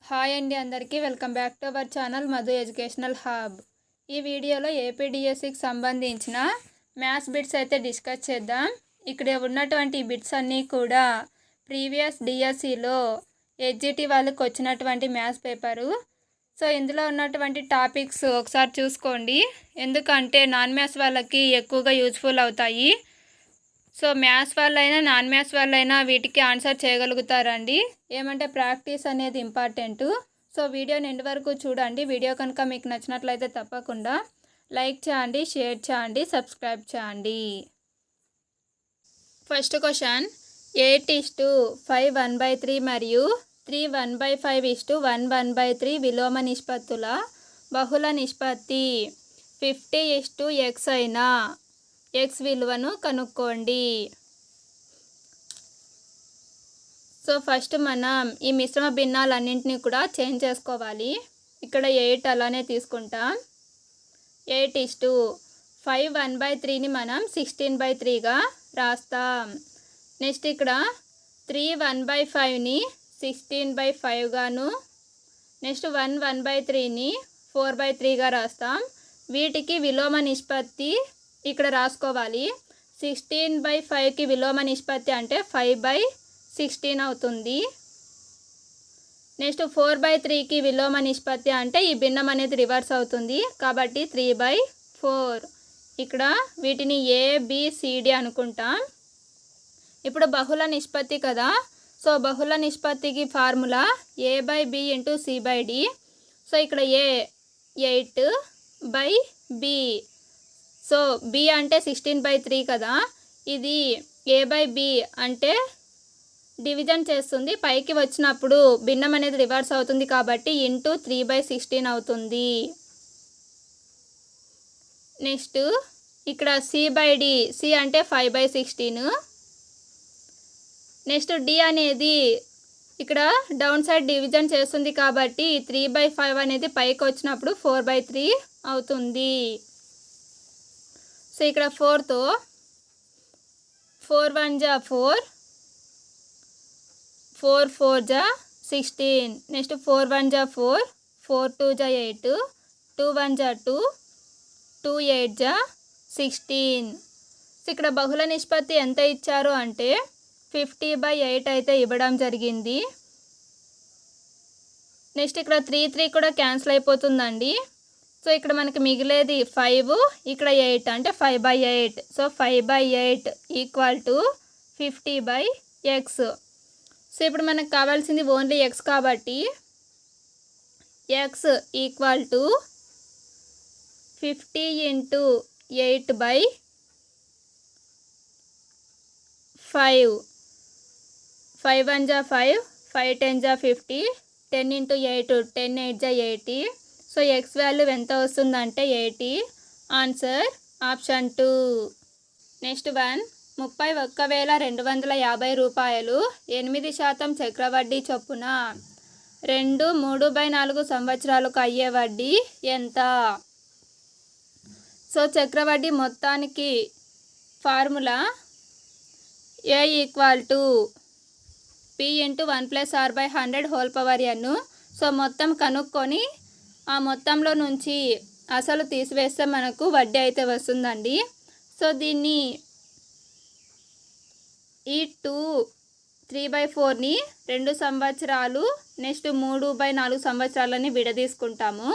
Hi అండి, అందరికీ welcome back to our channel Madhu educational hub. ఈ వీడియోలో ఏపీడిఎస్సికి సంబంధించిన మ్యాథ్స్ బిట్స్ అయితే డిస్కస్ చేద్దాం. ఇక్కడ ఉన్నటువంటి బిట్స్ అన్నీ కూడా ప్రీవియస్ డిఎస్సిలో ఎస్జిటి వాళ్ళకి వచ్చినటువంటి మ్యాథ్స్ పేపరు. సో ఇందులో ఉన్నటువంటి టాపిక్స్ ఒకసారి చూసుకోండి, ఎందుకంటే నాన్ మ్యాథ్స్ వాళ్ళకి ఎక్కువగా యూజ్ఫుల్ అవుతాయి. సో మ్యాథ్స్ వాళ్ళైనా నాన్ మ్యాథ్స్ వాళ్ళైనా వీటికి ఆన్సర్ చేయగలుగుతారండి. ఏమంటే ప్రాక్టీస్ అనేది ఇంపార్టెంట్. సో వీడియోని ఎండ్ వరకు చూడండి. వీడియో కనుక మీకు నచ్చినట్లయితే తప్పకుండా లైక్ చేయండి, షేర్ చేయండి, సబ్స్క్రైబ్ చేయండి. ఫస్ట్ క్వశ్చన్, 8:5 1/3 మరియు 3 1/5 1 1/3 విలోమ నిష్పత్తుల బహుళ నిష్పత్తి 50:x అయిన x విలువను కనుక్కోండి. సో ఫస్ట్ మనం ఈ మిశ్రమ భిన్నాలన్నింటినీ కూడా చేంజ్ చేసుకోవాలి. ఇక్కడ 8 అలానే తీసుకుంటాం. 8:5 1/3ని మనం 16/3గా రాస్తాం. నెక్స్ట్ ఇక్కడ 3 1/5ని 16/5 గాను, నెక్స్ట్ 1 1/3ని 4/3గా రాస్తాం. వీటికి విలోమ నిష్పత్తి ఇక్కడ రాసుకోవాలి. 16/5కి విలోమ నిష్పత్తి అంటే 5/16 అవుతుంది. నెక్స్ట్ 4/3కి విలోమ నిష్పత్తి అంటే ఈ భిన్నం అనేది రివర్స్ అవుతుంది కాబట్టి 3/4. ఇక్కడ వీటిని ABCD అనుకుంటాం. ఇప్పుడు బహుళ నిష్పత్తి కదా, సో బహుళ నిష్పత్తికి ఫార్ములా A/B × C/D. సో ఇక్కడ A 8/B. సో B అంటే 16/3 కదా, ఇది A/B అంటే డివిజన్ చేస్తుంది, పైకి వచ్చినప్పుడు భిన్నం అనేది రివర్స్ అవుతుంది కాబట్టి ఇంటూ 3/16 అవుతుంది. నెక్స్ట్ ఇక్కడ C/D, C అంటే 5/16. నెక్స్ట్ D అనేది ఇక్కడ డౌన్ సైడ్ డివిజన్ చేస్తుంది కాబట్టి 3/5 అనేది పైకి వచ్చినప్పుడు 4/3 అవుతుంది. సో ఇక్కడ 4తో 4 1 = 4, 4 4 = 16. నెక్స్ట్ 4 1 = 4, 4 2 = 8, 2 1 = 2, 2 8 = 16. సో ఇక్కడ బహుళ నిష్పత్తి ఎంత ఇచ్చారు అంటే 50/8 అయితే ఇవ్వడం జరిగింది. నెక్స్ట్ ఇక్కడ 3 3 కూడా క్యాన్సిల్ అయిపోతుందండి. సో ఇక్కడ మనకి మిగిలేది 5, ఇక్కడ 8 అంటే 5/8. So 5/8 = 50/x. సో ఇప్పుడు మనకు కావాల్సింది ఓన్లీ x కాబట్టి x = 50 × 8/5. 5 1 = 5, 5 10 = 50, 10 × 8 10 8 = 80. సో x వాల్యూ ఎంత వస్తుందంటే 80. Answer option 2. నెక్స్ట్ 1, 31,250 రూపాయలు 8% చక్రవడ్డీ చొప్పున 2 3/4 సంవత్సరాలకు అయ్యే వడ్డీ ఎంత? సో చక్రవడ్డీ మొత్తానికి formula A = P × 1 + R/100 so మొత్తం కనుక్కొని ఆ మొత్తంలో నుంచి అసలు తీసివేస్తే మనకు వడ్డీ అయితే వస్తుందండి. సో దీన్ని ఈ 3/4ని 2 సంవత్సరాలు, నెక్స్ట్ 3/4 సంవత్సరాలని విడదీసుకుంటాము.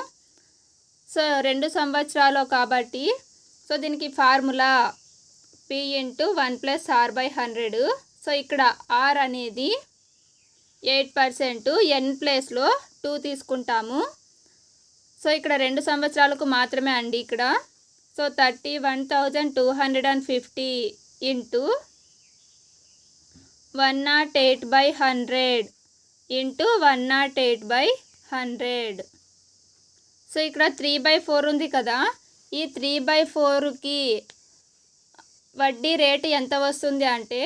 సో 2 సంవత్సరాలు కాబట్టి సో దీనికి ఫార్ములా P × 1 + R/100. సో ఇక్కడ R అనేది 8%, N ప్లేస్లో 2 తీసుకుంటాము. సో ఇక్కడ 2 సంవత్సరాలకు మాత్రమే అండి ఇక్కడ. సో 31,250 × 108/100 × 108/100. సో ఇక్కడ 3/4 ఉంది కదా, ఈ 3/4కి వడ్డీ రేటు ఎంత వస్తుంది అంటే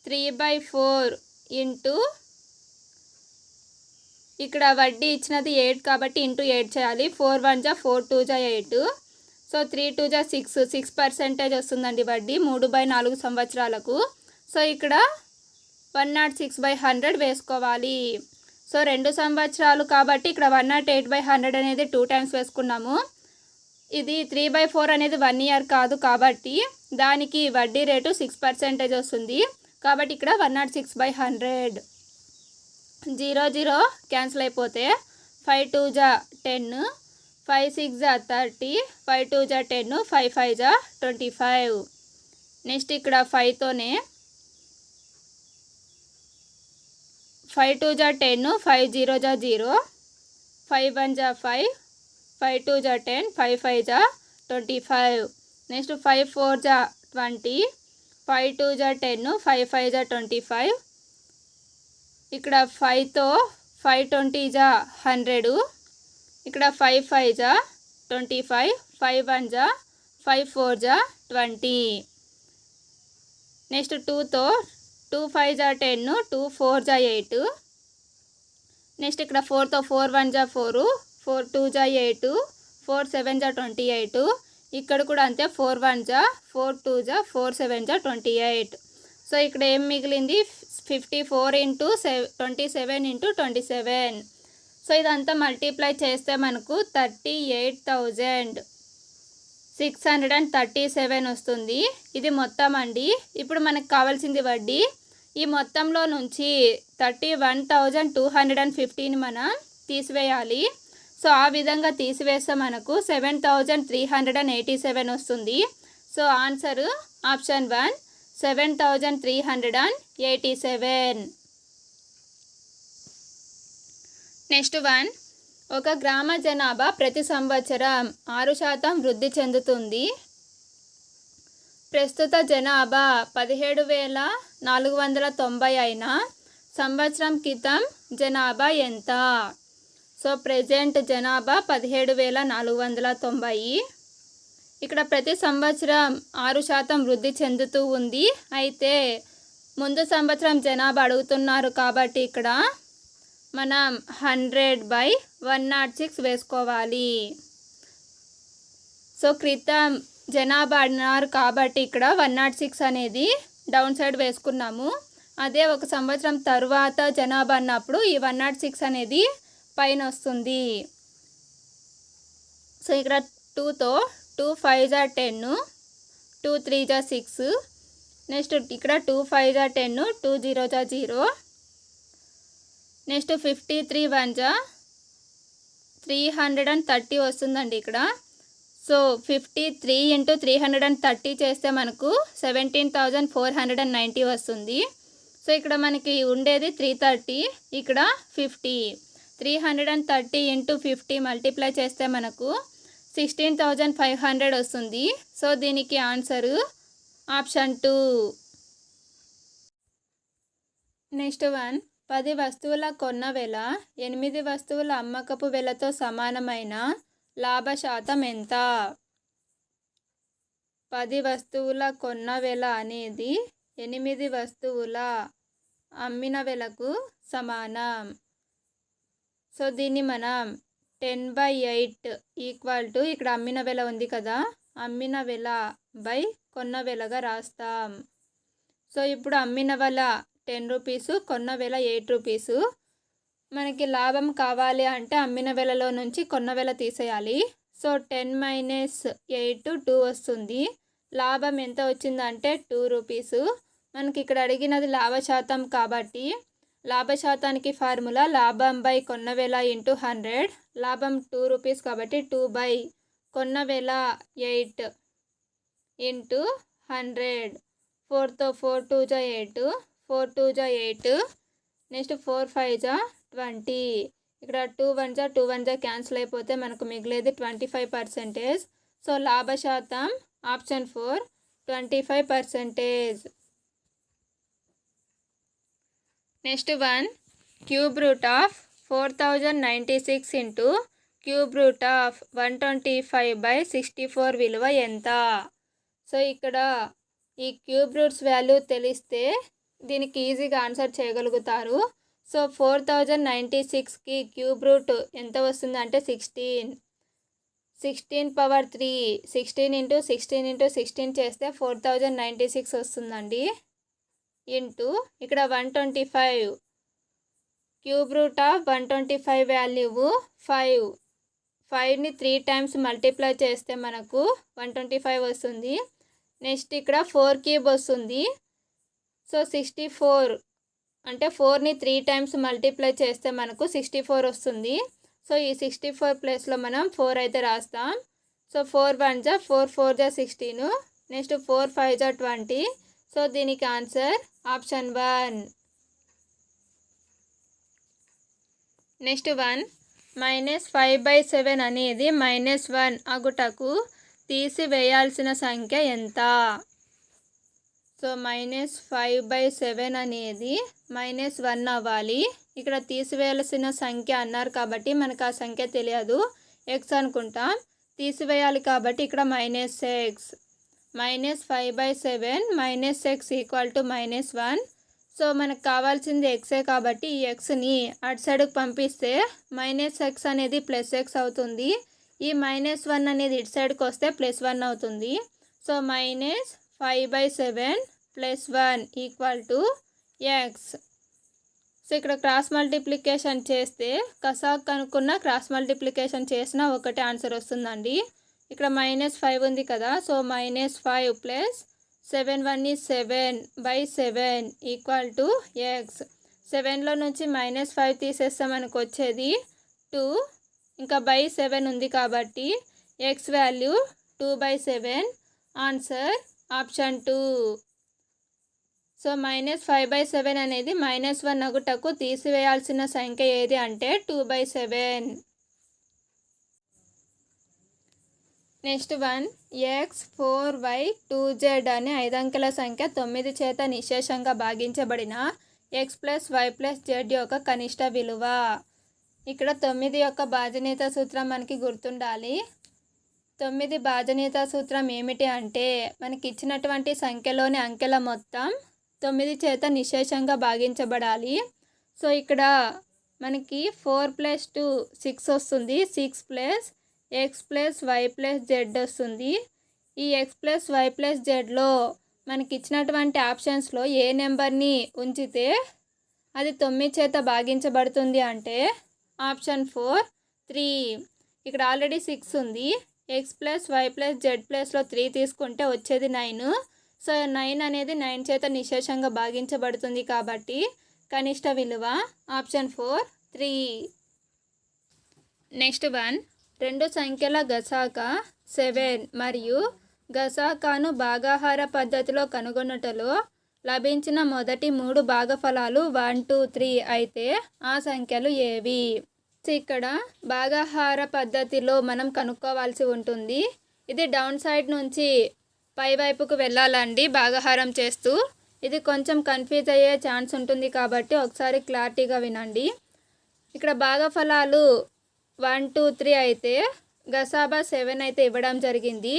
3/4 × ఇక్కడ వడ్డీ ఇచ్చినది 8 కాబట్టి ఇంటూ 8 చేయాలి. 4 1 = 4, 2 = 8. సో 3 2 = 6, 6% వస్తుందండి వడ్డీ 3/4 సంవత్సరాలకు. సో ఇక్కడ 106/100 వేసుకోవాలి. సో 2 సంవత్సరాలు కాబట్టి ఇక్కడ 108/100 అనేది 2 టైమ్స్ వేసుకున్నాము. ఇది 3/4 అనేది 1 ఇయర్ కాదు కాబట్టి దానికి వడ్డీ రేటు 6% వస్తుంది. కాబట్టి ఇక్కడ 106/100. 0 0 క్యాన్సిల్ అయిపోతే 5 2 జా 10, 5 6 జా 30, 5 2 జా 10, 5 5 జా 25. నెక్స్ట్ ఇక్కడ 5తోనే 5 2 జా 10, 5 0 జా 0, 5 1 జా 5, 5 2 జా 10, 5 5 జా 25. నెక్స్ట్ 5 4 జా 20, 5 2 జా 10, 5 5 జా 25. ఇక్కడ 5తో 5 20 జా 100, ఇక్కడ 5 5 జా 25, 5 1 జా 5 4 జా 20. నెక్స్ట్ 2తో 2 5 జా 10, 2 4 జా 8. నెక్స్ట్ ఇక్కడ 4తో 4 1 జా 4, 4 2 జా 8, 4 7 జా 28. ఇక్కడ కూడా అంతే 4 1 జా 4 2 జా 4 7 జా 28. సో ఇక్కడ ఏం మిగిలింది 54 × 27 × 27. సో ఇదంతా మల్టిప్లై చేస్తే మనకు 38,637 వస్తుంది. ఇది మొత్తం అండి. ఇప్పుడు మనకు కావాల్సింది వడ్డీ. ఈ మొత్తంలో నుంచి 31,215 మనం తీసివేయాలి. సో ఆ విధంగా తీసివేస్తే మనకు 7,387 వస్తుంది. So answer option 1 7,387. నెక్స్ట్ 1, ఒక గ్రామ జనాభా ప్రతి సంవత్సరం 6% వృద్ధి చెందుతుంది. ప్రస్తుత జనాభా 17,490 అయినా సంవత్సరం క్రితం జనాభా ఎంత? సో ప్రెజెంట్ జనాభా 17,490. ఇక్కడ ప్రతి సంవత్సరం 6% వృద్ధి చెందుతూ ఉంది. అయితే ముందు సంవత్సరం జనాభా అడుగుతున్నారు కాబట్టి ఇక్కడ మనం 100/106 వేసుకోవాలి. సో క్రితం జనాభా అడినారు కాబట్టి ఇక్కడ 106 అనేది డౌన్ సైడ్ వేసుకున్నాము. అదే ఒక సంవత్సరం తర్వాత జనాభా అన్నప్పుడు ఈ 106 అనేది పైన వస్తుంది. సో ఇక్కడ 2తో 2 5 జా 10, 2 3 జా 6. నెక్స్ట్ ఇక్కడ 2 5 జా 10, 2 0 జా 0. నెక్స్ట్ 53 1 జా 330 వస్తుందండి ఇక్కడ. సో 53 × 330 చేస్తే మనకు 17,490 వస్తుంది. సో ఇక్కడ మనకి ఉండేది 330, ఇక్కడ 50. 330 × 50 మల్టిప్లై చేస్తే మనకు 16,500 వస్తుంది. సో దీనికి ఆన్సరు ఆప్షన్ 2. నెక్స్ట్ 1, 10 వస్తువుల కొన్న వెల 8 వస్తువుల అమ్మకపు వెలతో సమానమైన లాభ శాతం ఎంత? 10 వస్తువుల కొన్న వెల అనేది 8 వస్తువుల అమ్మిన వెలకు సమానం. సో దీన్ని మనం 10/8 = ఇక్కడ అమ్మిన వెల ఉంది కదా, అమ్మిన వెల బై కొన్న వెలగా రాస్తాం. సో ఇప్పుడు అమ్మిన వెల 10 రూపీసు, కొన్న వెల 8 రూపీసు. మనకి లాభం కావాలి అంటే అమ్మిన వెలలో నుంచి కొన్న వెల తీసేయాలి. సో 10 - 8 2 వస్తుంది. లాభం ఎంత వచ్చిందంటే 2 రూపీసు. మనకి ఇక్కడ అడిగినది లాభ శాతం కాబట్టి లాభ శాతానికి ఫార్ములా లాభం బై కొన్న వెల × 100. లాభం 2 రూపీస్ కాబట్టి 2 బై కొన్న వెల 8 × 100. 4తో 4 2 జా 8, 4 2 జా 8. నెక్స్ట్ 4 5 జా 20. ఇక్కడ 2 1 జా 2 1 జా క్యాన్సిల్ అయిపోతే మనకు మిగిలేది 25%. సో లాభ శాతం option 4 25%. Next 1, cube root of 4096 × cube root of 125/64 విలువ ఎంత? సో ఇక్కడ ఈ క్యూబ్ రూట్స్ వాల్యూ తెలిస్తే దీనికి ఈజీగా ఆన్సర్ చేయగలుగుతారు. సో 4096కి క్యూబ్ రూట్ ఎంత వస్తుంది అంటే 16. 16 పవర్ 3, 16 × 16 × 16 చేస్తే 4096 వస్తుందండి. ఇంటూ ఇక్కడ 125 క్యూబ్ రూట్ ఆఫ్ 125 వాల్యూ 5. 5ని 3 టైమ్స్ మల్టిప్లై చేస్తే మనకు 125 వస్తుంది. నెక్స్ట్ ఇక్కడ 4 క్యూబ్ వస్తుంది. సో 64 అంటే 4ని 3 టైమ్స్ మల్టిప్లై చేస్తే మనకు 64 వస్తుంది. సో ఈ 64 ప్లేస్లో మనం 4 అయితే రాస్తాం. సో 4 1 జా 4 4 జా 16. నెక్స్ట్ 4 5 జా 20. సో దీనికి ఆన్సర్ ఆప్షన్ 1. నెక్స్ట్ 1 -5/7 అనేది -1 అగుటకు తీసివేయాల్సిన సంఖ్య ఎంత? సో -5/7 అనేది -1 అవ్వాలి. ఇక్కడ తీసివేయాల్సిన సంఖ్య అన్నారు కాబట్టి మనకు ఆ సంఖ్య తెలియదు, ఎక్స్ అనుకుంటాం. తీసివేయాలి కాబట్టి ఇక్కడ -x. -5/7 -x = -1. సో మనకు కావాల్సింది ఎక్సే కాబట్టి ఈ ఎక్స్ని అటు సైడ్కి పంపిస్తే -x అనేది +x అవుతుంది. ఈ -1 అనేది ఇటు సైడ్కి వస్తే +1 అవుతుంది. So -5/7 +1 = x. సో ఇక్కడ క్రాస్ మల్టిప్లికేషన్ చేస్తే కసాక్ కనుక్కున్న క్రాస్ మల్టిప్లికేషన్ చేసిన ఒకటే ఆన్సర్ వస్తుందండి. ఇక్కడ -5 ఉంది కదా, సో -5 + 7 1 is 7/7 = x. 7లో నుంచి -5 తీసేస్తే మనకు వచ్చేది 2. ఇంకా /7 ఉంది కాబట్టి x value 2/7. Answer option 2. So -5/7 అనేది -1 అగుటకు తీసివేయాల్సిన సంఖ్య ఏది అంటే 2/7. నెక్స్ట్ 1 x 4y 2z అనే 5 అంకెల సంఖ్య 9 చేత నిశేషంగా భాగించబడిన x + y + z యొక్క కనిష్ట విలువ. ఇక్కడ 9 యొక్క భాజనీయత సూత్రం మనకి గుర్తుండాలి. 9 భాజనీయత సూత్రం ఏమిటి అంటే మనకి ఇచ్చినటువంటి సంఖ్యలోని అంకెల మొత్తం 9 చేత నిశేషంగా భాగించబడాలి. సో ఇక్కడ మనకి 4 + 2 6 వస్తుంది. 6 + x + y + z వస్తుంది. ఈ x + y + zలో మనకి ఇచ్చినటువంటి ఆప్షన్స్లో ఏ నెంబర్ని ఉంచితే అది 9 చేత భాగించబడుతుంది అంటే ఆప్షన్ 4 3. ఇక్కడ ఆల్రెడీ 6 ఉంది. x + y + z ప్లేస్లో 3 తీసుకుంటే వచ్చేది 9. సో 9 అనేది 9 చేత నిశేషంగా భాగించబడుతుంది కాబట్టి కనిష్ట విలువ ఆప్షన్ 4 3. నెక్స్ట్ 1 రెండు సంఖ్యల గసాక 7 మరియు గసాకాను భాగాహార పద్ధతిలో కనుగొనుటలో లభించిన మొదటి 3 భాగఫలాలు 1 2 3 అయితే ఆ సంఖ్యలు ఏవి? ఇక్కడ భాగాహార పద్ధతిలో మనం కనుక్కోవాల్సి ఉంటుంది. ఇది డౌన్ సైడ్ నుంచి పై వైపుకు వెళ్ళాలండి భాగాహారం చేస్తూ. ఇది కొంచెం కన్ఫ్యూజ్ అయ్యే ఛాన్స్ ఉంటుంది కాబట్టి ఒకసారి క్లారిటీగా వినండి. ఇక్కడ భాగఫలాలు 1 2 3 అయితే గసాబా 7 అయితే ఇవ్వడం జరిగింది.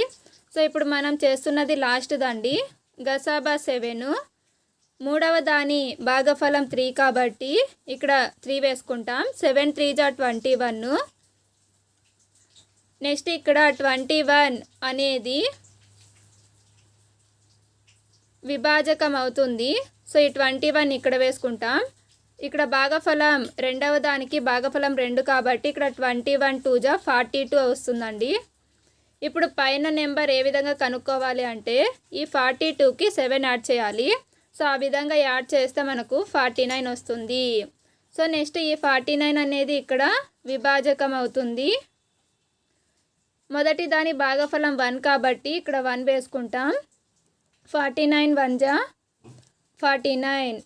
సో ఇప్పుడు మనం చేస్తున్నది లాస్ట్ దండి గసాబా 7. మూడవ దాని భాగఫలం 3 కాబట్టి ఇక్కడ 3 వేసుకుంటాం. 7 3 జా 21. నెక్స్ట్ ఇక్కడ 21 అనేది విభాజకం అవుతుంది. సో ఈ 21 ఇక్కడ వేసుకుంటాం. ఇక్కడ భాగఫలం రెండవ దానికి భాగఫలం 2 కాబట్టి ఇక్కడ 21 2 జా 42 వస్తుందండి. ఇప్పుడు పైన నెంబర్ ఏ విధంగా కనుక్కోవాలి అంటే ఈ 42కి 7 యాడ్ చేయాలి. సో ఆ విధంగా యాడ్ చేస్తే మనకు 49 వస్తుంది. సో నెక్స్ట్ ఈ 49 అనేది ఇక్కడ విభాజకం అవుతుంది. మొదటి దాని భాగఫలం 1 కాబట్టి ఇక్కడ 1 వేసుకుంటాం. 49 1 జా 49.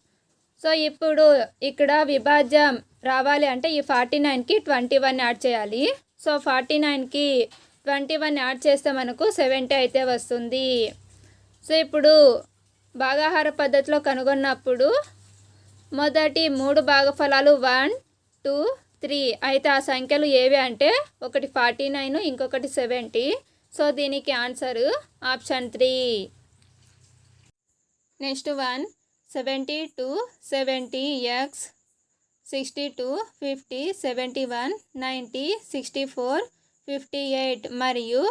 సో ఇప్పుడు ఇక్కడ విభాజ్యం రావాలి అంటే ఈ 49కి 21 యాడ్ చేయాలి. సో 49కి 21 యాడ్ చేస్తే మనకు 70 అయితే వస్తుంది. సో ఇప్పుడు భాగాహార పద్ధతిలో కనుగొన్నప్పుడు మొదటి 3 భాగఫలాలు 1 2 3 అయితే ఆ సంఖ్యలు ఏవి అంటే ఒకటి 49 ఇంకొకటి 70. సో దీనికి ఆన్సర్ ఆప్షన్ 3. నెక్స్ట్ 1 72 70 x 62 50 71 90 64 58 మరియు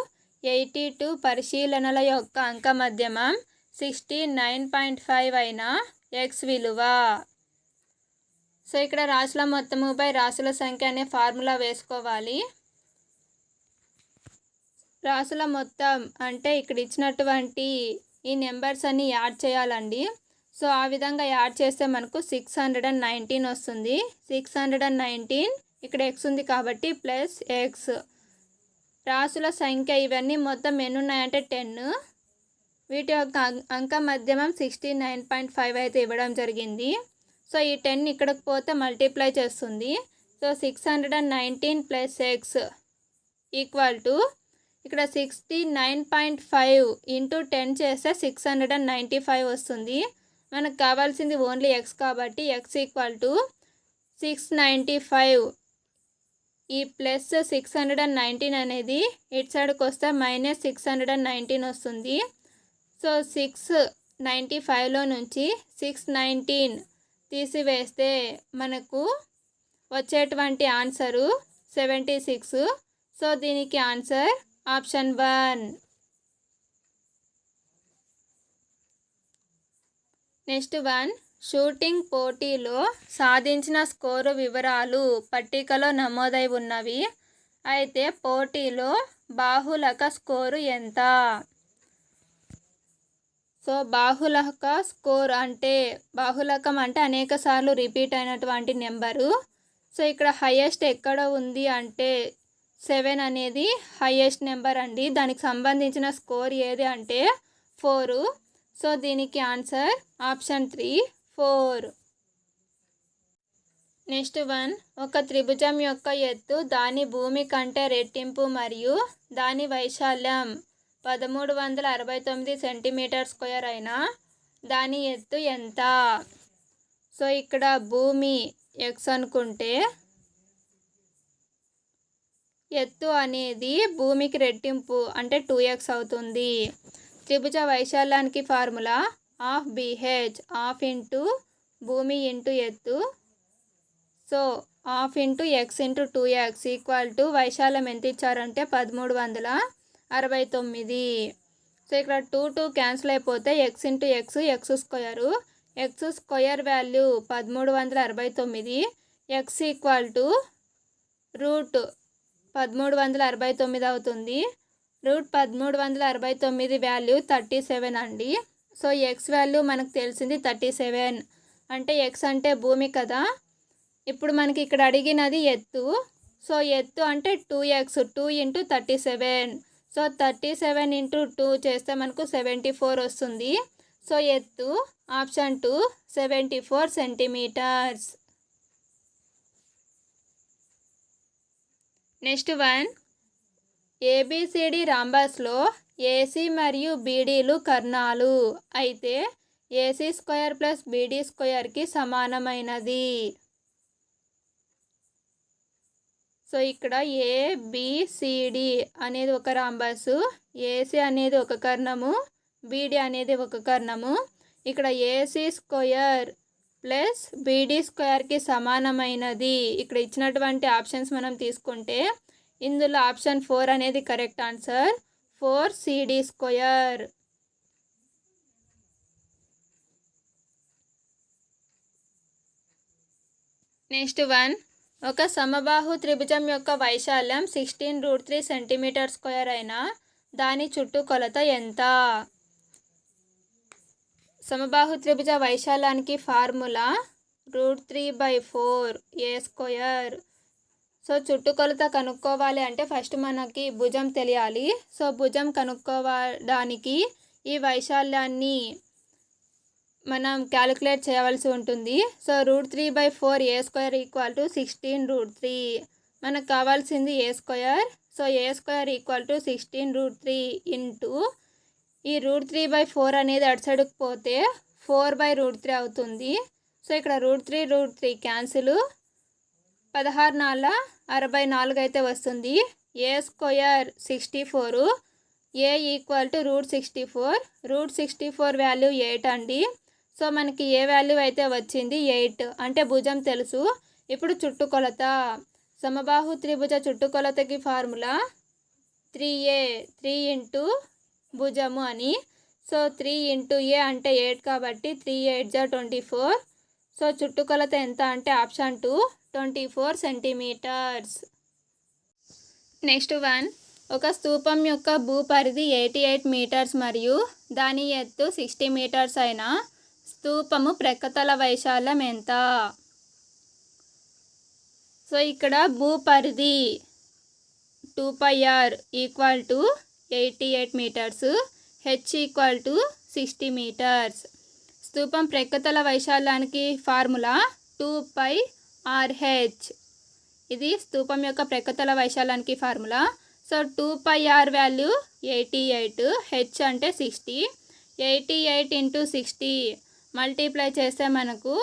82 పరిశీలనల యొక్క అంక మధ్యమం 69.5 అయిన x విలువ. సో ఇక్కడ రాశుల మొత్తము బై రాశుల సంఖ్య అనే ఫార్ములా వేసుకోవాలి. రాశుల మొత్తం అంటే ఇక్కడ ఇచ్చినటువంటి ఈ నెంబర్స్ అన్ని యాడ్ చేయాలండి. సో ఆ విధంగా యాడ్ చేస్తే మనకు 619 వస్తుంది. 619 ఇక్కడ ఎక్స్ ఉంది కాబట్టి ప్లస్ ఎక్స్. రాశుల సంఖ్య ఇవన్నీ మొత్తం ఎన్ని ఉన్నాయంటే 10. వీటి యొక్క అంక మధ్యమం 69.5 అయితే ఇవ్వడం జరిగింది. సో ఈ 10 ఇక్కడికి పోతే మల్టిప్లై చేస్తుంది. So 619 plus X equal to ఇక్కడ 69.5 ఇంటూ 10 చేస్తే 695 వస్తుంది. మనకు కావాల్సింది ఓన్లీ ఎక్స్ కాబట్టి ఎక్స్ ఈక్వల్ టు 695. ఈ ప్లస్ 619 అనేది ఇటు సైడ్కి వస్తే మైనస్ 619 వస్తుంది. సో 695లో నుంచి 619 తీసివేస్తే మనకు వచ్చేటువంటి ఆన్సరు 76. సో దీనికి ఆన్సర్ ఆప్షన్ 1. నెక్స్ట్ 1 షూటింగ్ పోటీలో సాధించిన స్కోరు వివరాలు పట్టికలో నమోదై ఉన్నవి. అయితే పోటీలో బాహులక స్కోరు ఎంత? సో బాహులక స్కోర్ అంటే బాహులకం అంటే అనేక సార్లు రిపీట్ అయినటువంటి నెంబరు. సో ఇక్కడ హైయెస్ట్ ఎక్కడ ఉంది అంటే 7 అనేది హైయెస్ట్ నెంబర్ అండి. దానికి సంబంధించిన స్కోర్ ఏది అంటే 4. సో దీనికి ఆన్సర్ ఆప్షన్ 3 4. నెక్స్ట్ 1 ఒక త్రిభుజం యొక్క ఎత్తు దాని భూమి కంటే రెట్టింపు మరియు దాని వైశాల్యం 1369 సెంటీమీటర్ స్క్వేర్ అయినా దాని ఎత్తు ఎంత? సో ఇక్కడ భూమి ఎక్స్ అనుకుంటే ఎత్తు అనేది భూమికి రెట్టింపు అంటే 2x అవుతుంది. త్రిభుజ వైశాల్యానికి formula half BH half into భూమి ఇంటూ ఎత్తు. So half into x into 2x equal to వైశాల్యం ఎంత ఇచ్చారంటే 1369. సో ఇక్కడ 2 క్యాన్సిల్ అయిపోతే x into x square. X square value 1369. X equal to root 1369 అవుతుంది. రూట్ 1369 వాల్యూ 37 అండి. సో ఎక్స్ వాల్యూ మనకు తెలిసింది 37. అంటే ఎక్స్ అంటే భూమి కదా. ఇప్పుడు మనకి ఇక్కడ అడిగినది ఎత్తు. సో ఎత్తు అంటే 2x 2 ఇంటూ 37. సో 37 ఇంటూ 2 చేస్తే మనకు 74 వస్తుంది. సో ఎత్తు ఆప్షన్ 2 74 సెంటీమీటర్స్. నెక్స్ట్ 1 ABCD రాంబస్లో ఏసీ మరియు బీడీలు కర్ణాలు అయితే ఏసీ స్క్వేర్ ప్లస్ బీడీ స్క్వేర్కి సమానమైనది. సో ఇక్కడ ABCD అనేది ఒక రాంబస్, ఏసీ అనేది ఒక కర్ణము, బీడీ అనేది ఒక కర్ణము. ఇక్కడ ఏసీ స్క్వేర్ ప్లస్ బీడీ స్క్వేర్కి సమానమైనది. ఇక్కడ ఇచ్చినటువంటి ఆప్షన్స్ మనం తీసుకుంటే ఇందులో ఆప్షన్ 4 అనేది correct answer. 4CD square. Next 1 ఒక సమబాహు త్రిభుజం యొక్క వైశాల్యం 16√3 సెంటీమీటర్ స్క్వేర్ అయినా దాని చుట్టుకొలత ఎంత? సమబాహు త్రిభుజ వైశాల్యానికి ఫార్ములా √3/4 A స్క్వేర్. సో చుట్టుకొలత కనుక్కోవాలి అంటే ఫస్ట్ మనకి భుజం తెలియాలి. సో భుజం కనుక్కోవడానికి ఈ వైశాల్యాన్ని మనం క్యాలిక్యులేట్ చేయవలసి ఉంటుంది. So √3/4 A square equal to 16√3. మనకు కావాల్సింది A square. So A square equal to 16√3 into ఈ √3/4 అనేది అటు సైడ్కి పోతే 4/√3 అవుతుంది. సో ఇక్కడ √3 క్యాన్సిల్. 16 64 అయితే వస్తుంది. A square 64. A equal to √64. √64 value 8 అండి. సో మనకి ఏ వాల్యూ అయితే వచ్చింది 8 అంటే భుజం తెలుసు. ఇప్పుడు చుట్టుకొలత సమబాహు త్రిభుజ చుట్టుకొలతకి ఫార్ములా 3A 3 ఇంటూ భుజము అని. సో 3 ఇంటూ A అంటే 8 కాబట్టి 3 8 24. సో చుట్టుకొలత ఎంత అంటే ఆప్షన్ 2 24 సెంటీమీటర్స్. నెక్స్ట్ 1, ఒక స్తూపం యొక్క భూపరిధి 88 మీటర్స్ మరియు దాని ఎత్తు 60 మీటర్స్ అయిన స్తూపము ప్రక్కతల వైశాల్యం ఎంత? సో ఇక్కడ భూపరిధి 2πr equal to 88 metres, h equal to 60 metres. స్తూపం ప్రక్కతల వైశాల్యానికి ఫార్ములా 2πrh. ఇది స్తూపం యొక్క ప్రక్కతల వైశాల్యానికి formula. So 2πr value 88, h అంటే 60. 88 ఇంటూ 60 మల్టిప్లై చేస్తే మనకు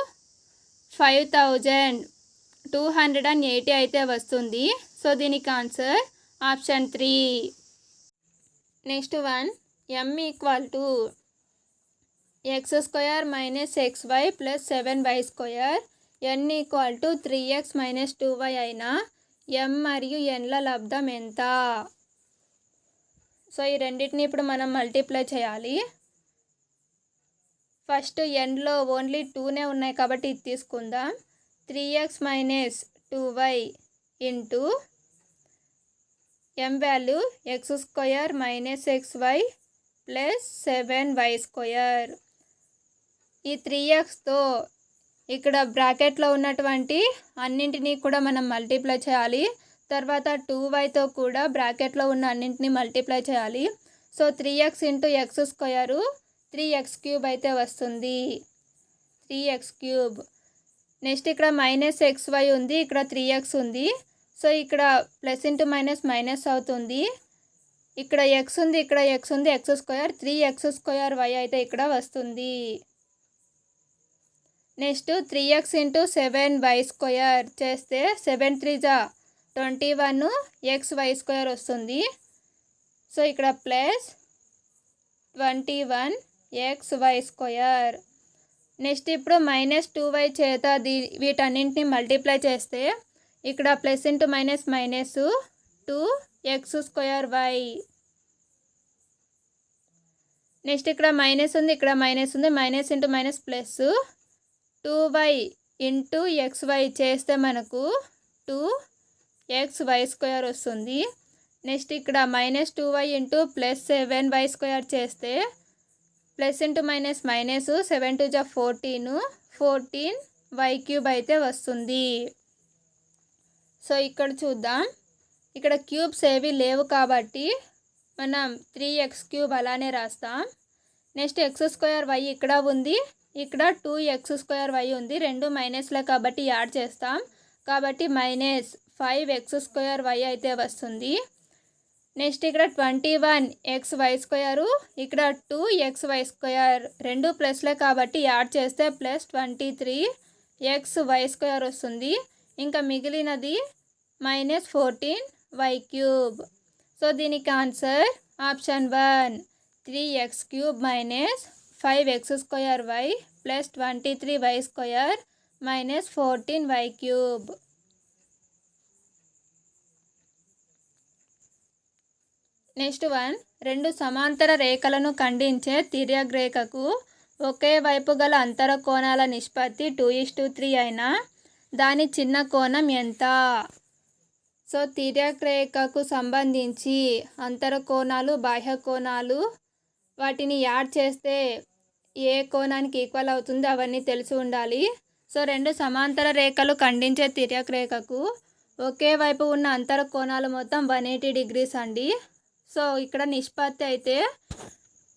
5280 అయితే వస్తుంది. సో దీనికి answer option 3. Next 1, m equal to x² - xy + 7y², n equal to 3x - 2y అయినా m మరియు nల లబ్ధం ఎంత? సో ఈ రెండింటిని ఇప్పుడు మనం మల్టిప్లై చేయాలి. ఫస్ట్ nలో ఓన్లీ 2నే ఉన్నాయి కాబట్టి ఇది తీసుకుందాం. 3x - 2y into m value x² - xy + 7y². ఈ 3xతో ఇక్కడ బ్రాకెట్లో ఉన్నటువంటి అన్నింటినీ కూడా మనం మల్టిప్లై చేయాలి. తర్వాత 2yతో కూడా బ్రాకెట్లో ఉన్న అన్నింటినీ మల్టిప్లై చేయాలి. So 3x into x², 3x³ అయితే వస్తుంది. 3x³. నెక్స్ట్ ఇక్కడ -xy ఉంది, ఇక్కడ 3x ఉంది. సో ఇక్కడ ప్లస్ ఇంటూ మైనస్ మైనస్ అవుతుంది. ఇక్కడ x ఉంది, ఇక్కడ x ఉంది, x², 3x² అయితే ఇక్కడ వస్తుంది. నెక్స్ట్ 3x ఇంటూ 7y² చేస్తే 7 3 జా 21 xy² వస్తుంది. సో ఇక్కడ ప్లస్ 21 xy². నెక్స్ట్ ఇప్పుడు -2y చేత వీటన్నింటిని మల్టిప్లై చేస్తే ఇక్కడ plus into minus minus 2x²y. Next ఇక్కడ మైనస్ ఉంది, ఇక్కడ మైనస్ ఉంది, minus into minus plus 2y into xy చేస్తే మనకు 2xy² వస్తుంది. నెక్స్ట్ ఇక్కడ -2y ఇంటూ ప్లస్ 7y² చేస్తే ప్లస్ ఇంటూ మైనస్ మైనస్ 7 2 జా 14, 14y³ అయితే వస్తుంది. సో ఇక్కడ చూద్దాం, ఇక్కడ క్యూబ్స్ ఏవి లేవు కాబట్టి మనం 3x³ అలానే రాస్తాం. నెక్స్ట్ x²y ఇక్కడ ఉంది, ఇక్కడ 2x²y ఉంది, రెండు మైనస్లే కాబట్టి యాడ్ చేస్తాం. కాబట్టి -5x²y అయితే వస్తుంది. నెక్స్ట్ ఇక్కడ 21xy², ఇక్కడ 2xy², రెండు ప్లస్లే కాబట్టి యాడ్ చేస్తే ప్లస్ 23xy² వస్తుంది. ఇంకా మిగిలినది -14y³. సో దీనికి answer option 1, 3x³ - 5x²y + 23y² - 14y³. Next 1, రెండు సమాంతర రేఖలను ఖండించే తిర్యగ్రేఖకు ఒకే వైపు గల అంతర కోణాల నిష్పత్తి 2:3 అయినా దాని చిన్న కోణం ఎంత? సో తిర్యగ్రేఖకు సంబంధించి అంతర కోణాలు, బాహ్య కోణాలు వాటిని యాడ్ చేస్తే ఏ కోణానికి ఈక్వల్ అవుతుందో అవన్నీ తెలిసి ఉండాలి. సో రెండు సమాంతర రేఖలు ఖండించే తిర్యగ్రేఖకు ఒకే వైపు ఉన్న అంతర కోణాలు మొత్తం 180 డిగ్రీస్ అండి. సో ఇక్కడ నిష్పత్తి అయితే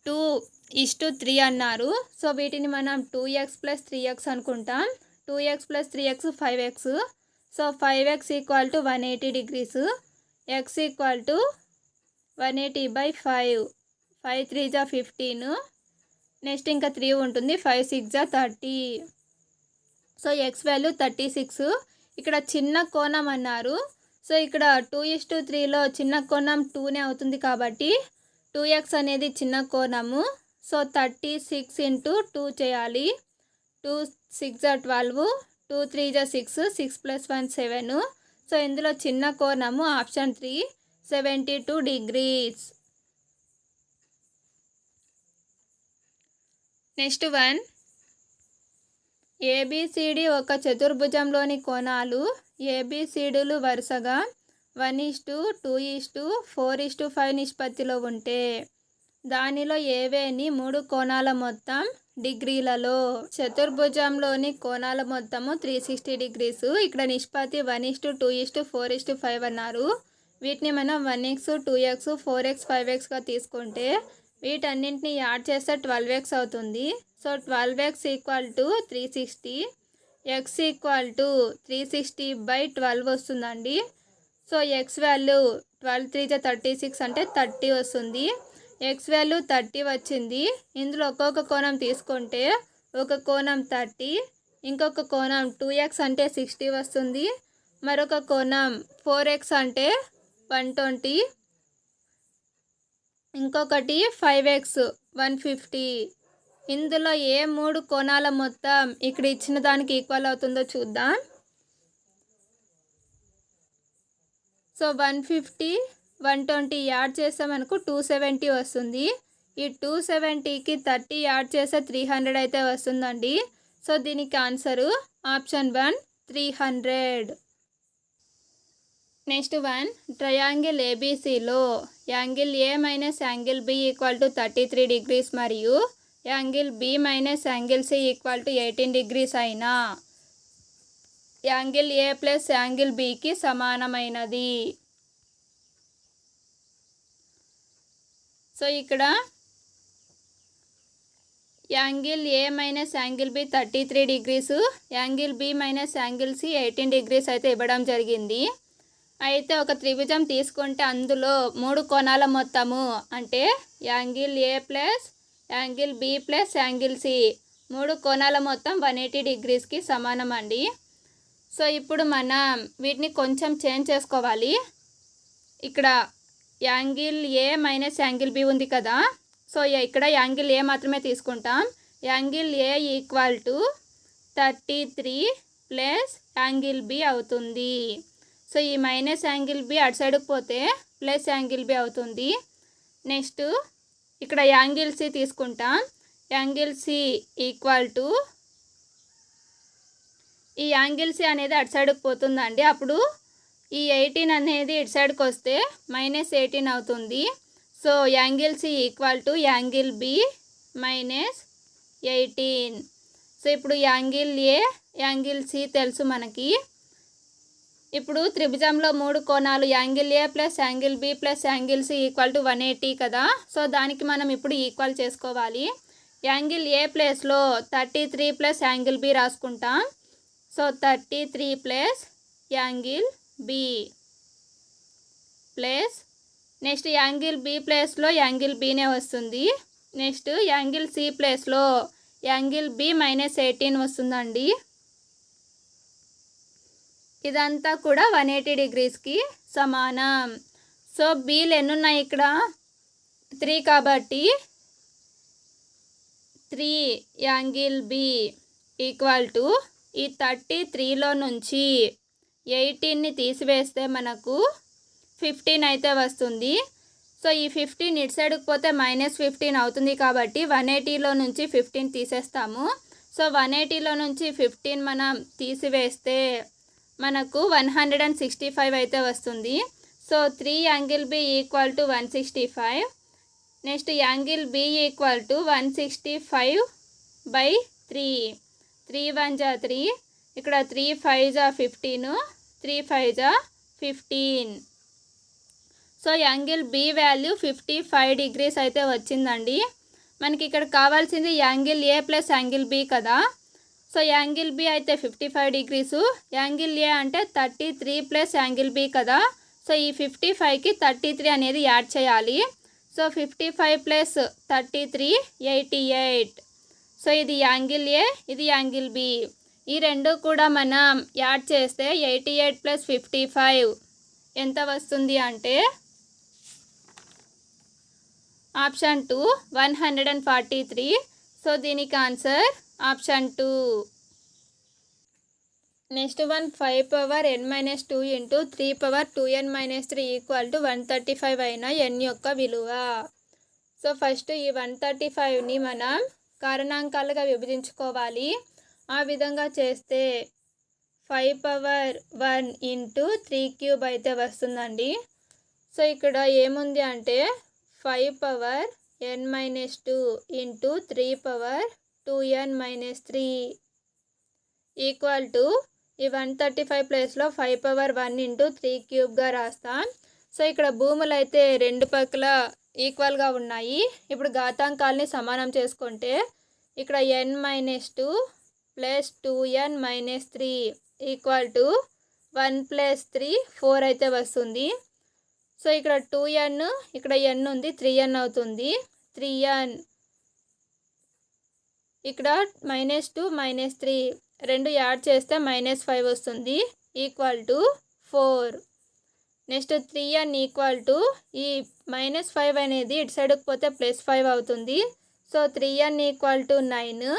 2:3 అన్నారు. సో వీటిని మనం 2x + 3x అనుకుంటాం. 2x + 3x 5x. So 5x equal to 180 degrees, x equal to 180/5. 5 3 జా 15. నెక్స్ట్ ఇంకా 3 ఉంటుంది, 5 6 జా 30. So x value 36. ఇక్కడ చిన్న కోణం అన్నారు. సో ఇక్కడ 2:3లో చిన్న కోణం 2నే అవుతుంది కాబట్టి 2x అనేది చిన్న కోణము. సో 36 ఇంటూ 2 చేయాలి. 2 6 జా 12, 2 3 జా 6, 6 + 1 7. సో ఇందులో చిన్న కోణము ఆప్షన్ 3, 72 డిగ్రీస్. నెక్స్ట్ 1, ఏబిసిడి ఒక చతుర్భుజంలోని కోణాలు ఏబిసిడులు వరుసగా 1:2:4:5 నిష్పత్తిలో ఉంటే దానిలో ఏవేని 3 కోణాల మొత్తం డిగ్రీలలో. చతుర్భుజంలోని కోణాల మొత్తము 360 డిగ్రీస్. ఇక్కడ నిష్పత్తి 1:2:4:5 అన్నారు. వీటిని మనం 1x 2x 4x 5xగా తీసుకుంటే వీటన్నింటిని యాడ్ చేస్తే 12x అవుతుంది. సో 12x = 360, x = 360/12 వస్తుందండి. సో x వాల్యూ 12 3 36 అంటే 30 వస్తుంది. x వాల్యూ 30 వచ్చింది. ఇందులో ఒక్కొక్క కోణం తీసుకుంటే ఒక కోణం 30, ఇంకొక కోణం 2x అంటే 60 వస్తుంది, మరొక కోణం 4x అంటే 120, ఇంకొకటి 5x 150. ఇందులో ఏ 3 కోణాల మొత్తం ఇక్కడ ఇచ్చిన దానికి ఈక్వల్ అవుతుందో చూద్దాం. సో 150 120 యాడ్ చేసామనుకో 270 వస్తుంది. ఈ 270కి 30 యాడ్ చేస్తే 300 అయితే వస్తుందండి. సో దీనికి ఆన్సరు ఆప్షన్ 1 300. నెక్స్ట్ 1, ట్రయాంగిల్ ఏబిసిలో angle A minus angle B = 33 degrees మరియు angle B minus angle C = 18 degrees అయినా యాంగిల్ ఏ ప్లస్ యాంగిల్ బికి సమానమైనది. సో ఇక్కడ angle A minus angle B 33 degrees, angle B minus angle C 18 degrees అయితే ఇవ్వడం జరిగింది. అయితే ఒక త్రిభుజం తీసుకుంటే అందులో 3 కోణాల మొత్తము అంటే angle A plus angle B plus angle C 3 కోణాల మొత్తం 180 డిగ్రీస్కి సమానం అండి. సో ఇప్పుడు మనం వీటిని కొంచెం చేంజ్ చేసుకోవాలి. ఇక్కడ angle A minus angle B ఉంది కదా, సో ఇక్కడ యాంగిల్ ఏ మాత్రమే తీసుకుంటాం. Angle A = 33 plus angle B అవుతుంది. సో ఈ మైనస్ యాంగిల్ బి అటు సైడ్కి పోతే ప్లస్ యాంగిల్ బి అవుతుంది. నెక్స్ట్ ఇక్కడ యాంగిల్ సి తీసుకుంటాం. యాంగిల్ సి = ఈ యాంగిల్ సి అనేది అటు సైడ్కి పోతుందండి. అప్పుడు ఈ 18 అనేది ఇటు సైడ్కి వస్తే -18 అవుతుంది. So angle C = angle B -18. So ఇప్పుడు యాంగిల్ ఏ యాంగిల్ సి తెలుసు మనకి. ఇప్పుడు త్రిభుజంలో 3 కోణాలు angle A plus angle B plus angle C = 180 కదా. సో దానికి మనం ఇప్పుడు ఈక్వల్ చేసుకోవాలి. యాంగిల్ ఏ ప్లేస్లో 33 ప్లస్ యాంగిల్ బి రాసుకుంటాం. So 33 plus angle B plus next angle B ప్లేస్లో యాంగిల్ బినే వస్తుంది. నెక్స్ట్ యాంగిల్ సి ప్లేస్లో యాంగిల్ బి -18 వస్తుందండి. ఇదంతా కూడా 180 డిగ్రీస్కి సమానం. సో బీలు ఎన్ని ఉన్నాయి ఇక్కడ 3 కాబట్టి 3 యాంగిల్ బి = ఈ 33లో నుంచి 18ని తీసివేస్తే మనకు 15 అయితే వస్తుంది. సో ఈ 15 ఇటు సైడ్కి పోతే -15 అవుతుంది కాబట్టి 180లో నుంచి 15 తీసేస్తాము. సో 180లో నుంచి 15 మనం తీసివేస్తే మనకు 165 అయితే వస్తుంది. So 3 angle B = 165. Next angle B = 165/3. 3 1 = 3, ఇక్కడ 3 5 = 15, 3 5 = 15. So angle B value 55 degrees అయితే వచ్చిందండి. మనకి ఇక్కడ కావాల్సింది angle A plus angle B కదా. సో యాంగిల్ బి అయితే 55 డిగ్రీసు, యాంగిల్ ఏ అంటే 33 ప్లస్ యాంగిల్ బి కదా. సో ఈ 55కి 33 అనేది యాడ్ చేయాలి. So 55 plus 33 88. సో ఇది యాంగిల్ ఏ, ఇది యాంగిల్ బి. ఈ రెండు కూడా మనం యాడ్ చేస్తే 88 ప్లస్ 55 ఎంత వస్తుంది అంటే ఆప్షన్ 2 143. సో దీనికి answer option 2. Next 1, 5 power n - 2 × 3 power 2n - 3 = 135 అయిన n యొక్క విలువ. సో ఫస్ట్ ఈ 135ని మనం కారణాంకాలుగా విభజించుకోవాలి. ఆ విధంగా చేస్తే 5 పవర్ 1 ఇంటూ 3 క్యూబ్ అయితే వస్తుందండి. సో ఇక్కడ ఏముంది అంటే 5 power n-2 into 3 power 2n-3 equal to ఈ 135 ప్లేస్లో 5 పవర్ 1 ఇంటూ 3 క్యూబ్గా రాస్తాం. సో ఇక్కడ భూములు అయితే రెండు పక్కల ఈక్వల్గా ఉన్నాయి. ఇప్పుడు ఘాతాంకాలని సమానం చేసుకుంటే ఇక్కడ n-2 plus 2n-3 equal to 1 plus 3 4 అయితే వస్తుంది. సో ఇక్కడ 2n ఇక్కడ n ఉంది 3n అవుతుంది. 3n ఇక్కడ -2 -3 రెండు యాడ్ చేస్తే -5 వస్తుంది equal to 4. Next 3n equal to ఈ -5 అనేది ఇటు సైడ్కి పోతే +5 అవుతుంది. So 3n equal to 9,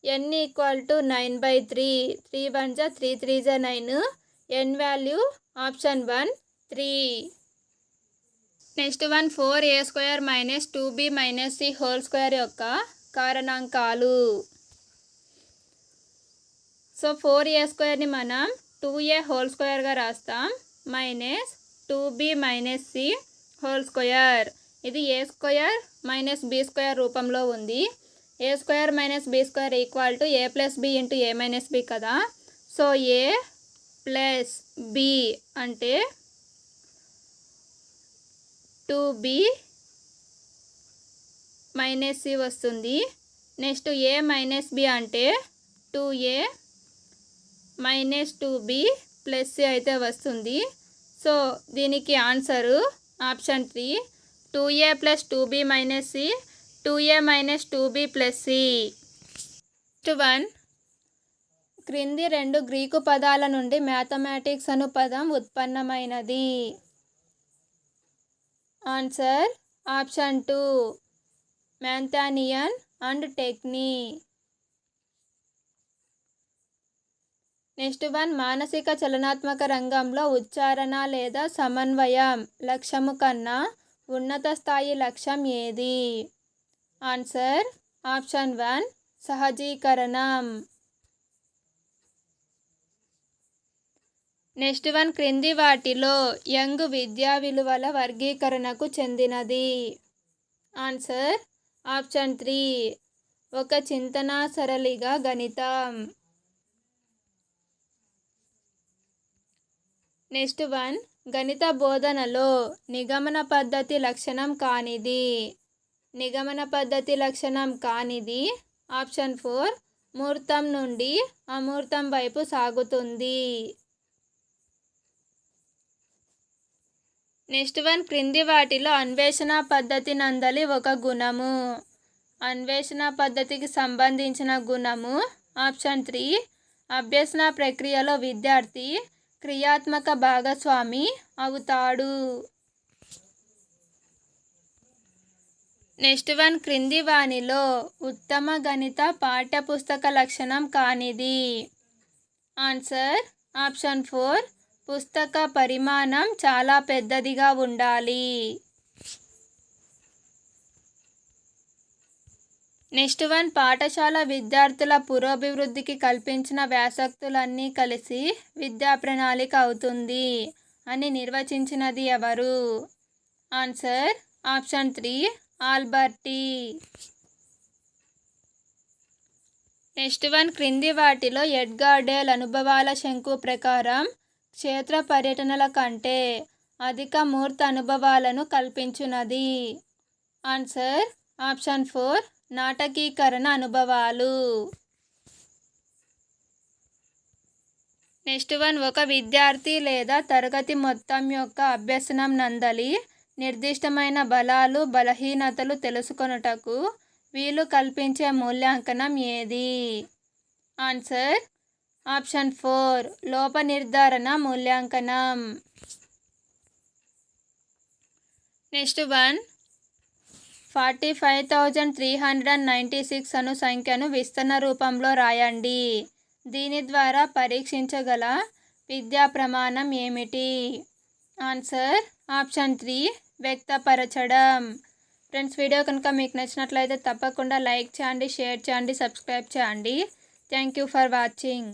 n equal to 9/3, 3 1 జా 3 3 జా 9, n value option 1 3. Next 1 4a² - 2b - c² యొక్క కారణాంకాలు. సో 4a² మనం 2a² రాస్తాం -2b - c². ఇది a² - b² రూపంలో ఉంది. a² - b² equal to a + b into a - b కదా. సో a ప్లస్ b అంటే 2b - c వస్తుంది. నెక్స్ట్ a - b అంటే 2a - 2b + c అయితే వస్తుంది. సో దీనికి answer option 3 2a + 2b - c, 2a - 2b + c. Next 1 క్రింది రెండు గ్రీకు పదాల నుండి మ్యాథమెటిక్స్ అను పదం ఉత్పన్నమైనది. ఆన్సర్ ఆప్షన్ 2 మ్యాంథానియన్ అండ్ టెక్నీ. నెక్స్ట్ 1 మానసిక చలనాత్మక రంగంలో ఉచ్చారణ లేదా సమన్వయం లక్ష్యము కన్నా ఉన్నత స్థాయి లక్ష్యం ఏది? Answer option 1 సహజీకరణం. నెక్స్ట్ 1 క్రింది వాటిలో యంగ్ విద్యా విలువల వర్గీకరణకు చెందినది. ఆన్సర్ ఆప్షన్ 3 ఒక చింతనా సరళిగా గణితం. నెక్స్ట్ 1 గణిత బోధనలో నిగమన పద్ధతి లక్షణం కానిది. నిగమన పద్ధతి లక్షణం కానిది ఆప్షన్ 4 మూర్తం నుండి అమూర్తం వైపు సాగుతుంది. నెక్స్ట్ 1 క్రింది వాటిలో అన్వేషణ పద్ధతి నందలి ఒక గుణము. అన్వేషణ పద్ధతికి సంబంధించిన గుణము ఆప్షన్ 3 అభ్యసన ప్రక్రియలో విద్యార్థి క్రియాత్మక భాగస్వామి అవుతాడు. నెక్స్ట్ 1 క్రింది వానిలో ఉత్తమ గణిత పాఠ్యపుస్తక లక్షణం కానిది. ఆన్సర్ ఆప్షన్ 4 పుస్తక పరిమాణం చాలా పెద్దదిగా ఉండాలి. నెక్స్ట్ 1 పాఠశాల విద్యార్థుల పురోభివృద్ధికి కల్పించిన వ్యాసక్తులన్నీ కలిసి విద్యా ప్రణాళిక అవుతుంది అని నిర్వచించినది ఎవరు? Answer option 3 ఆల్బర్టీ. నెక్స్ట్ 1 క్రింది వాటిలో ఎడ్గార్ డేల్ అనుభవాల శంకు ప్రకారం క్షేత్ర పర్యటనల కంటే అధిక మూర్త అనుభవాలను కల్పించున్నది. ఆన్సర్ ఆప్షన్ 4 నాటకీకరణ అనుభవాలు. నెక్స్ట్ 1 ఒక విద్యార్థి లేదా తరగతి మొత్తం యొక్క అభ్యసనం నందలి నిర్దిష్టమైన బలాలు బలహీనతలు తెలుసుకొనుటకు వీలు కల్పించే మూల్యాంకనం ఏది? ఆన్సర్ ఆప్షన్ 4 లోప నిర్ధారణ మూల్యాంకనం. నెక్స్ట్ 1 45,396 అను సంఖ్యను విస్తరణ రూపంలో రాయండి. దీని ద్వారా పరీక్షించగల విద్యా ప్రమాణం ఏమిటి? Answer option 3 వ్యక్తపరచడం. ఫ్రెండ్స్ వీడియో కనుక మీకు నచ్చినట్లయితే తప్పకుండా లైక్ చేయండి, షేర్ చేయండి, సబ్స్క్రైబ్ చేయండి. Thank you for watching.